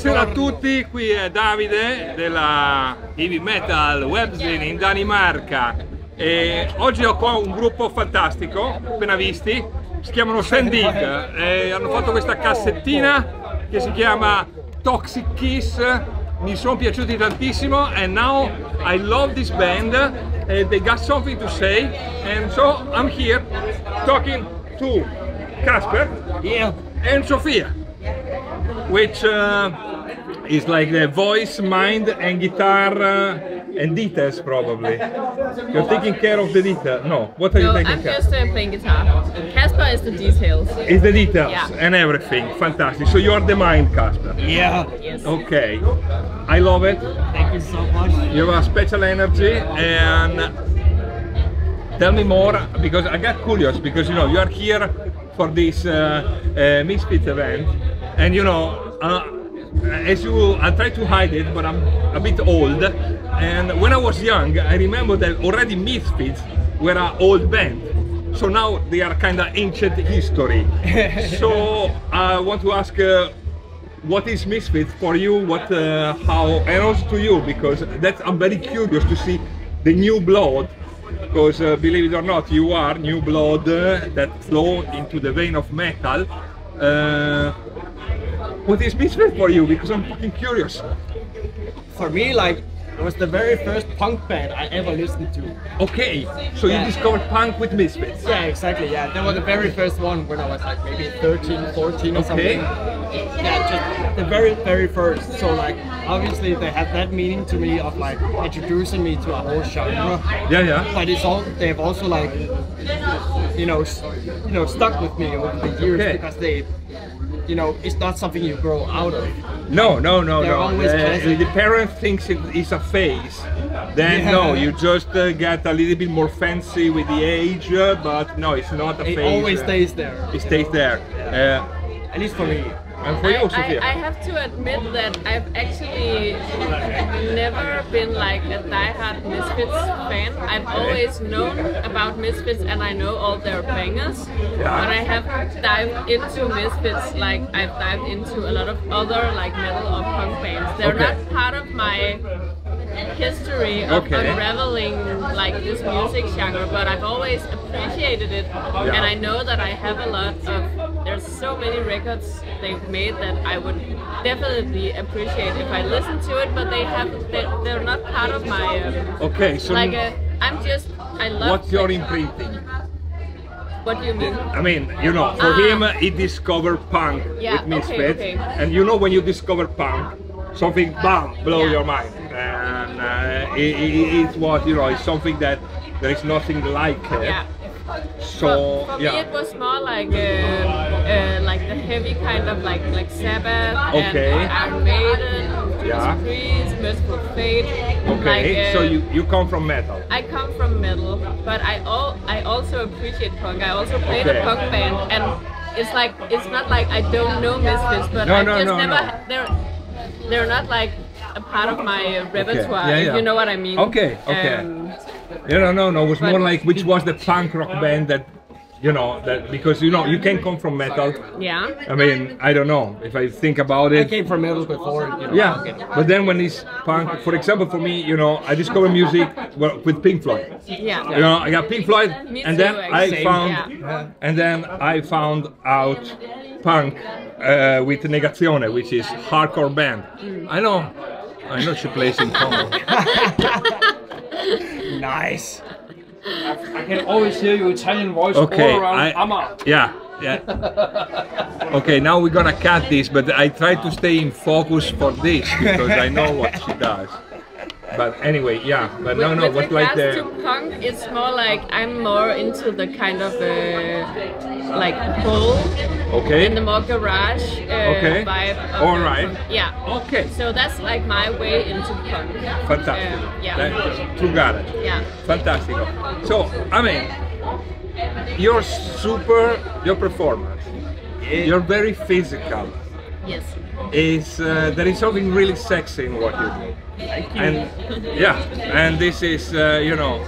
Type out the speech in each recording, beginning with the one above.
Buonasera a tutti, qui è Davide della Heavy Metal Webzine in Danimarca e oggi ho qua un gruppo fantastico, appena visti, si chiamano St.Digue e hanno fatto questa cassettina che si chiama Toxic Kiss, mi sono piaciuti tantissimo and now I love this band, they got something to say and so I'm here talking to Kasper and Sophie, which is like the voice, mind and guitar and details probably. You're taking care of the detail? No, what are you taking care of? I'm just playing guitar. Kasper is the details. It's the details yeah. And everything. Fantastic. So you are the mind, Kasper? Yeah. Yes. Okay. I love it. Thank you so much. You have a special energy and tell me more because I got curious because you know you are here for this Misfits event and you know as you, I try to hide it, but I'm a bit old. And when I was young, I remember that already Misfits were an old band. So now they are kind of ancient history. So I want to ask, what is Misfits for you? What, how, and also to you, because I'm very curious to see the new blood. Because believe it or not, you are new blood that flow into the vein of metal. What is Misfits for you? Because I'm fucking curious. For me, like, it was the very first punk band I ever listened to. Okay, so you discovered punk with Misfits? Yeah, exactly, yeah. They were the very first one when I was like maybe 13, 14 or something. Yeah, just the very, very first. So like, obviously they have that meaning to me of like introducing me to a whole genre. Yeah, yeah. But it's all, they've also like, you know, stuck with me over the years because they, you know, it's not something you grow out of. No. The parent thinks it is a phase. Then no, you just get a little bit more fancy with the age, but no, it's not a phase. It always stays there. It stays there. At least for me. And for you, Sophia? I have to admit that I've actually never been like a diehard Misfits fan. I've always known about Misfits and I know all their bangers, but I haven't dived into Misfits like I've dived into a lot of other like metal or punk bands. They're not part of my history of unraveling like this music genre, but I've always appreciated it and I know that I have a lot of, there's so many records they've made that I would definitely appreciate if I listen to it, but they're not part of my so like I love what's your imprinting? What do you mean? I mean, you know, for him he discovered punk with Misfits and you know when you discover punk something blow your mind and it's what you know, it's something that there is nothing like it. So for me it was more like the heavy kind of like Sabbath and Iron Maiden, Judas Priest, Merciful Fate. So you come from metal. I come from metal, but I also appreciate punk. I also played a punk band, and it's not like I don't know Misfits, but they're not like a part of my repertoire, if you know what I mean. No, it was more like which was the punk rock band that, you know, that because you know, you can come from metal. Yeah. I mean, I don't know, if I think about it. I came from metal before, you know. But then when it's punk, for example, for me, you know, I discovered music with Pink Floyd. You know, I got Pink Floyd, and then I found out punk with Negazione, which is hardcore band. I know she plays in common. Nice. I can always hear your Italian voice all around Amma. Okay, now we're gonna cut this, but I try to stay in focus for this because I know what she does. But anyway, but with what's like the to punk, it's more like I'm more into the kind of like pull and the more garage vibe of punk. So that's like my way into punk. Fantastic. You got it. Fantastic. So I mean, your performance, you're very physical. Yes. There is something really sexy in what you do. And and this is you know,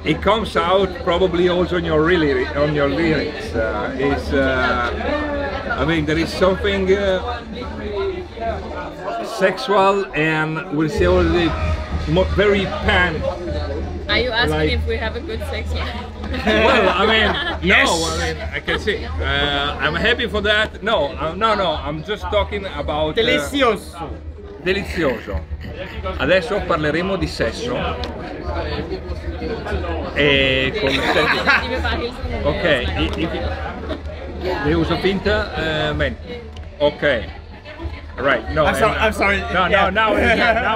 it comes out probably also on your lyrics. I mean, there is something sexual and we'll say already very pan. Are you asking like, if we have a good sex life? Well, I mean, Yes. no, I mean, I can see. I'm happy for that. No, no, I'm just talking about... Delizioso. Delizioso. Adesso parleremo di sesso. E con ok, vi uso finta? Bene. Ok. Right, no. I'm sorry. No, yeah. now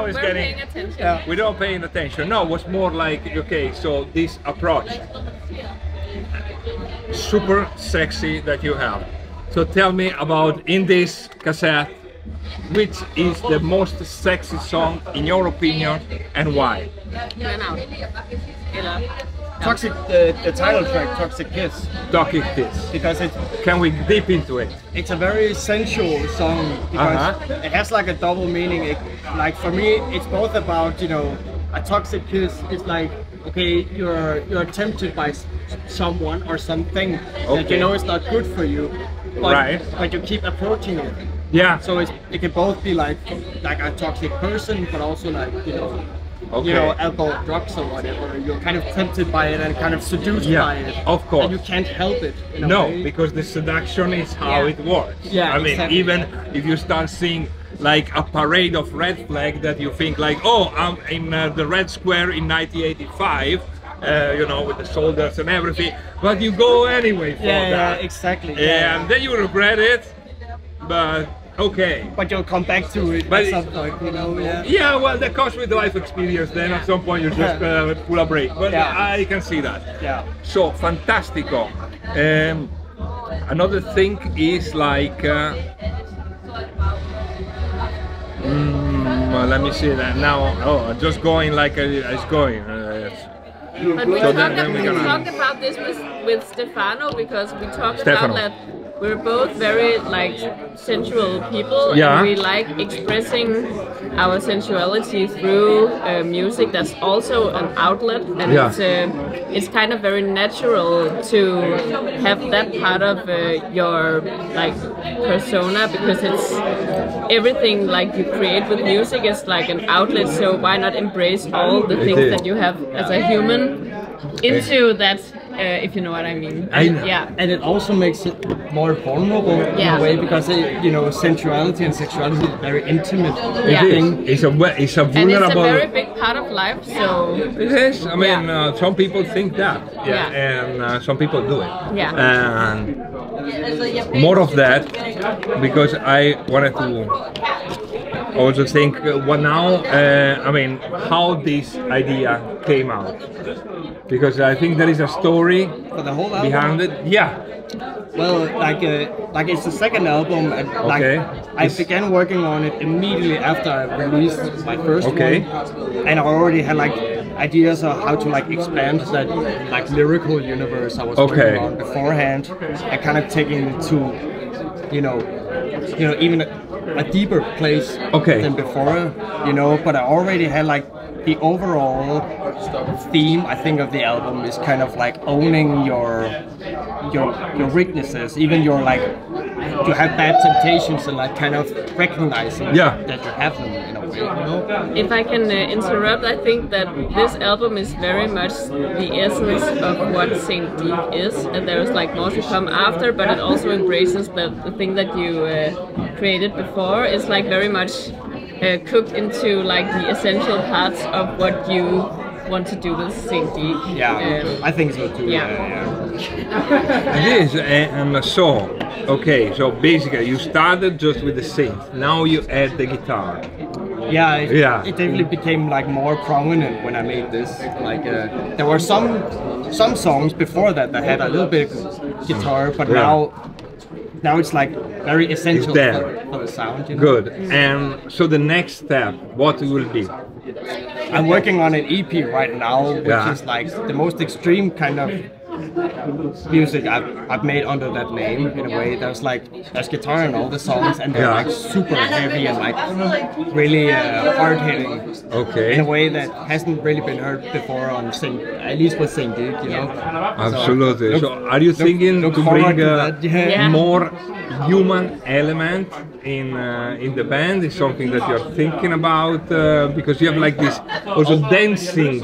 it's We're getting... paying attention. Yeah. We don't paying attention. No, it was more like, okay, so this approach, super sexy that you have. So tell me about, in this cassette, which is the most sexy song in your opinion and why? Genau. Eller... Toxic, the title track, Toxic Kiss, Toxic Kiss. because Can we deep into it? it's a very sensual song because it has like a double meaning. Like for me, it's both about, you know, a toxic kiss is like, okay, you're tempted by someone or something that you know is not good for you, but you keep approaching it. Yeah. So it can both be like a toxic person, but also like, you know, alcohol, drugs or whatever. You're kind of tempted by it and kind of seduced by it. Of course. And you can't help it. In a No, way. because the seduction is how it works. Yeah, I mean, exactly. even if you start seeing like a parade of red flag that you think like, oh, I'm in the Red Square in 1985, you know, with the soldiers and everything, but you go anyway for that. Yeah, exactly. And then you regret it, but okay. But you'll come back to it But at some point, you know. Yeah. Yeah, well, that comes with life experience. Then at some point you just pull a break. But I can see that. Yeah. So fantastico. Another thing is like. Let me see that now. Oh, just going like it's going. But we So talked, then we we're gonna- talked about this with Stefano because we talked Stefano. about that we're both very like sensual people Yeah. and we like expressing our sensuality through music that's also an outlet, and it's kind of very natural to have that part of your like persona, because it's everything like you create with music is like an outlet, so why not embrace all the things that you have as a human into that, if you know what I mean. Yeah. And it also makes it more vulnerable in a way, because you know, sensuality and sexuality is very intimate thing. It's a And it's a vulnerable. very big part of life, so It is. I mean, some people think that, and some people do it. Yeah. And more of that, because I wanted to also think what now. I mean, how this idea came out, because I think there is a story For the whole album. behind it. Yeah. Well, like it's the second album, and like I began working on it immediately after I released my first one, and I already had like ideas of how to like expand that like lyrical universe I was working on beforehand, and kind of taking it to, you know, even a deeper place than before, you know. But I already had like the overall theme, I think, of the album is kind of like owning your weaknesses, even your like, you have bad temptations, and like kind of recognizing that you have them in a way, you know? if I can interrupt, I think that this album is very much the essence of what St.Digue is, and there's like more to come after, but it also embraces the thing that you created before. It's like very much cooked into like the essential parts of what you want to do with St.Digue. Yeah, I think so too. It is, and so, so basically you started just with the synth, now you add the guitar. Yeah, it definitely became like more prominent when I made this. Like there were some songs before that had a little bit of guitar, but now it's like very essential for the sound. You know? Good. And so the next step, what will be? I'm working on an EP right now, which is like the most extreme kind of music I've made under that name in a way. There's guitar in all the songs, and they're like super heavy and like really hard hitting. Okay. In a way that hasn't really been heard before on at least with St.Digue, you know. Absolutely. So are you thinking to bring more human element in the band? Is something that you're thinking about, because you have like this also dancing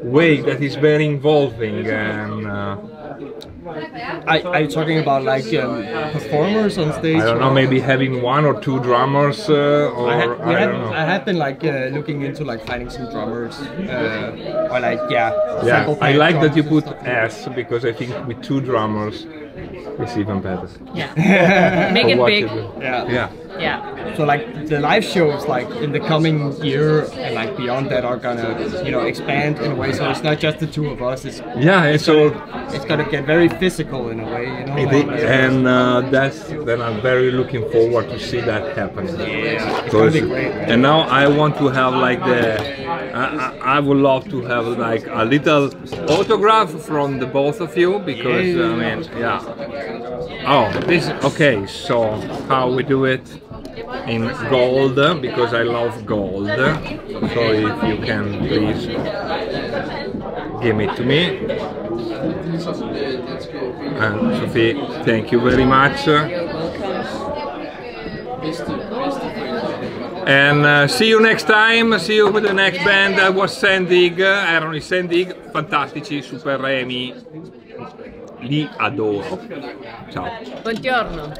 way that is very involving, and are you talking about like performers on stage? I don't know, maybe having 1 or 2 drummers, or I have been like looking into like finding some drummers, or like I like that you put S, because I think with 2 drummers it's even better. Yeah. Make it big. Yeah. So like the live shows like in the coming year and like beyond that are gonna, you know, expand in a way. So it's not just the 2 of us. It's gonna get very physical in a way, you know. And then I'm very looking forward to see that happen. Yeah, it's gonna be great. And now I want to have like I would love to have like a little autograph from the both of you, because I mean, Oh, this okay. So how we do it in gold, because I love gold. So if you can please give it to me. And Sophie, thank you very much. And see you next time, see you with the next band. That was St.Digue, erano i St.Digue, fantastici, super remi, li adoro. Ciao. Buongiorno.